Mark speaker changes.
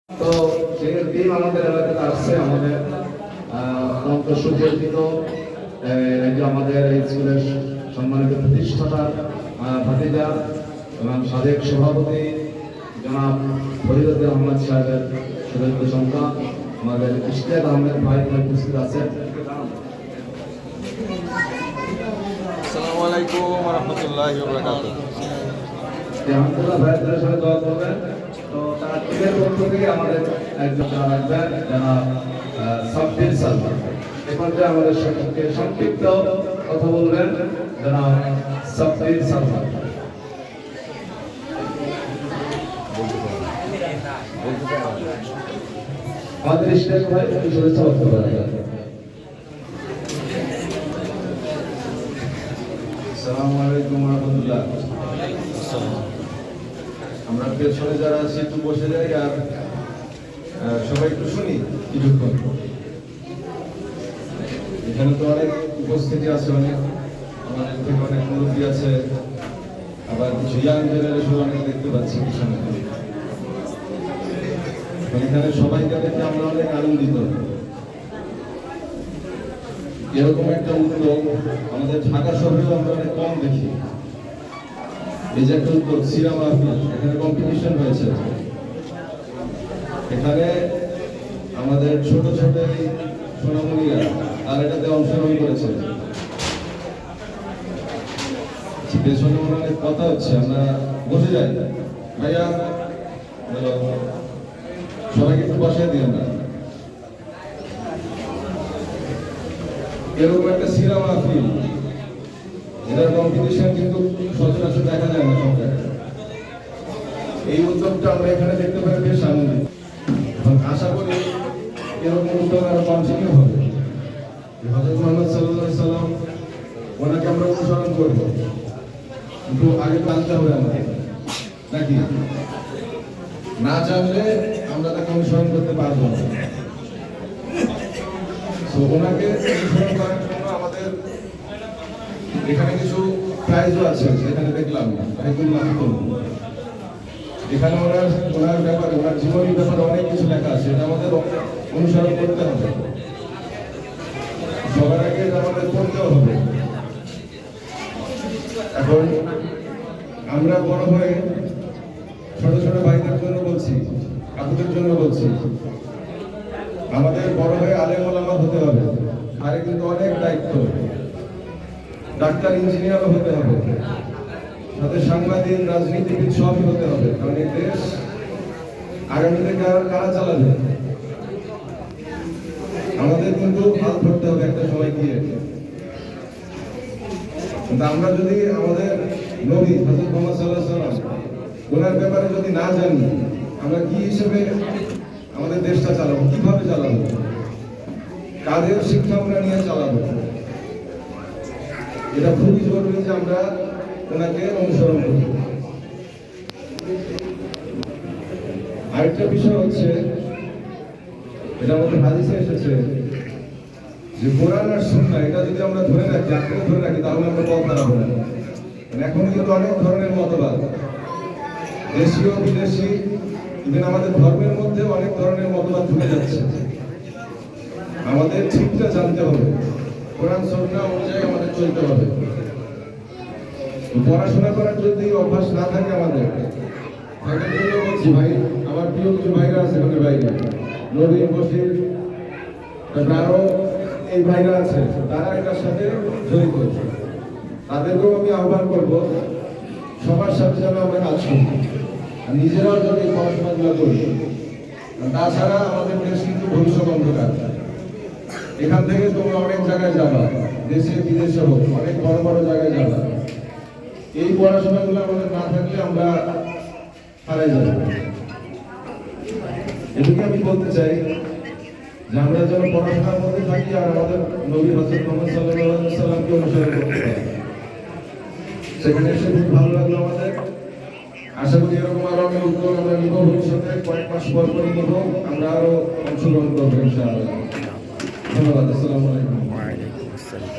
Speaker 1: তো যে টিম আমাদের এলাকাতে আসছে, আমাদের অত্যন্ত সুপরিচিত আমাদের এই স্কুলের সম্মানিত প্রতিষ্ঠাতা ভাতিজা এবং সাবেক সভাপতি জনাব ফরিদুদ্দিন আহমদ সাহেবের সুদক্ষ সন্তান আমাদের ইশতিয়াক আহমেদ ভাই উপস্থিত আছেন।
Speaker 2: আসসালামু আলাইকুম ওয়া রাহমাতুল্লাহি ওয়া বারাকাতুহু।
Speaker 1: আহমদুল্লাহ ভাইদের সাথে দোয়া করবেন। তো তার টিমের পক্ষ থেকে আমাদের একজন রাখবেন জনাব সাব্বির সালমান। এ পর্যায়ে আমাদের সঙ্গে সংক্ষিপ্ত কথা বলবেন জনাব সাব্বির সালমান। আমাদের ইশতিয়াক ভাই একটু শুভেচ্ছা বক্তব্য রাখবেন।
Speaker 3: আসসালামু আলাইকুম ওয়া রাহমাতুল্লাহ। আমরা পেছনে যারা আছি একটু বসে যাই আর সবাই একটু শুনি কিছুক্ষণ। এখানে তো অনেক উপস্থিতি আছে, অনেক আমাদের থেকে অনেক মুরব্বী আছে, আবার কিছু ইয়াং জেনারেশন অনেক দেখতে পাচ্ছি পিছনে। এখানে সবাইকে দেখে আমরা অনেক আনন্দিত। এরকম একটা উদ্যোগ আমাদের ঢাকা শহরেও আমরা অনেক কম দেখি। এই যে একটা উদ্যোগ সিনেমা, এখানে কম্পিটিশন হয়েছে, এখানে আমাদের ছোট ছোট সোনামণিরা আর এটাতে অংশগ্রহণ করেছে। পেছনে অনেক কথা হচ্ছে, আমরা বসে যাই। ভাইয়া সবাইকে একটু বসাই দিই। আমরা এরকম একটা সিনেমা ফিল্ম, এটার কম্পিটিশন কিন্তু সচরাচর দেখা যায় না সব জায়গায়। এই উদ্যোগটা আমরা এখানে দেখতে পাই, বেশ আনন্দিত এবং আশা করি এরকম উদ্যোগ আরো কন্টিনিউ হবে। হযরত মুহাম্মদ সাল্লাল্লাহু আলাইহি সাল্লাম, ওনাকে আমরা অনুসরণ করবো, কিন্তু আগে জানতে হবে আমাদের, নাকি না জানলে আমরা তাকে অনুসরণ করতে পারবো না। তো ওনাকে অনুসরণ করার জন্য আমাদের এখানে কিছু প্রাইজও আছে, এখানে দেখলাম এখানে ওনার ব্যাপারে, ওনার জীবনের ব্যাপারে অনেক কিছু লেখা আছে, এটা আমাদের অনুসরণ করতে হবে। সবার আগে এটা আমাদের পড়তেও হবে। এখন আমরা বড় হয়ে ছোট ছোট ভাইদের জন্য বলছি, আপুদের জন্য বলছি, আমাদের বড় হয়ে আলেম ওলামা হতে হবে। আরে কিন্তু অনেক দায়িত্ব, ডাক্তার ইঞ্জিনিয়ারও হতে হবে, সাথে সাংবাদিক রাজনীতিবিদ সবই হতে হবে। কারণ এই দেশ আগামীতে কারা চালাবে, আমাদের কিন্তু হাত ধরতে হবে একটা সময় গিয়ে। কিন্তু আমরা যদি আমাদের নবী হযরত মুহাম্মদ সাল্লাল্লাহু আলাইহি ওয়াসাল্লাম ওনার ব্যাপারে যদি না জানি, আমরা কি হিসেবে আমাদের দেশটা চালাবো, কিভাবে চালাবো, কাদের শিক্ষা আমরা নিয়ে চালাবো, এটা খুবই জরুরি যে আমরা ওনাকে অনুসরণ করি। আরেকটা বিষয় হচ্ছে, এটা আমাদের হাদিসে এসেছে যে কোরআন আর সুন্নাহ, এটা যদি আমরা ধরে রাখি, আঁকড়ে ধরে রাখি, তাহলে আমরা পথ হারাবো না। এখন কিন্তু অনেক ধরনের মতবাদ, দেশীয় বিদেশি, ইভেন আমাদের ধর্মের মধ্যে অনেক ধরনের মতবাদ ঢুকে যাচ্ছে। আমাদের ঠিকটা জানতে হবে, কোরআন সুন্নাহ অনুযায়ী আমাদের চলতে হবে। পড়াশোনা করার যদি অভ্যাস না থাকে আমাদের, তাদের জন্য বলছি ভাই, আমার প্রিয় কিছু ভাইরা আছে এখানে, বাইরে নবীন বশির, আরো এই ভাইরা আছে, তারা এটার সাথে জড়িত। তাদেরকেও আমি আহ্বান করবো, সবার সাথে যেন আমরা কাজ করি, নিজেরাও যদি পড়াশোনাগুলো করি। তাছাড়া আমাদের দেশ কিন্তু ভবিষ্যৎ অন্ধকার। এখান থেকে তোমরা অনেক জায়গায় যাবা, দেশে বিদেশে হোক, অনেক বড় বড় জায়গায় যাবা। এই পড়াশোনাগুলো আমাদের না থাকলে আমরা হারাই যাব। এদিকে আমি বলতে চাই যে আমরা যেন পড়াশোনার মধ্যে থাকি আর আমাদের নবী হযরত মুহাম্মদ সাল্লাল্লাহু আলাইহি ওয়াসাল্লামকে অনুসরণ করতে পারি। সেখানে এসে খুব ভালো লাগলো আমাদের। আশা করি এরকম আরো অনেক উদ্যোগ আমরা নিব, ভবিষ্যতে কয়েক মাস পর পরই নিব, আমরা আরো অংশগ্রহণ করবো ইনশাআল্লাহ। ধন্যবাদ। আসসালামু আলাইকুম।
Speaker 2: ওয়া আলাইকুম আসসালাম।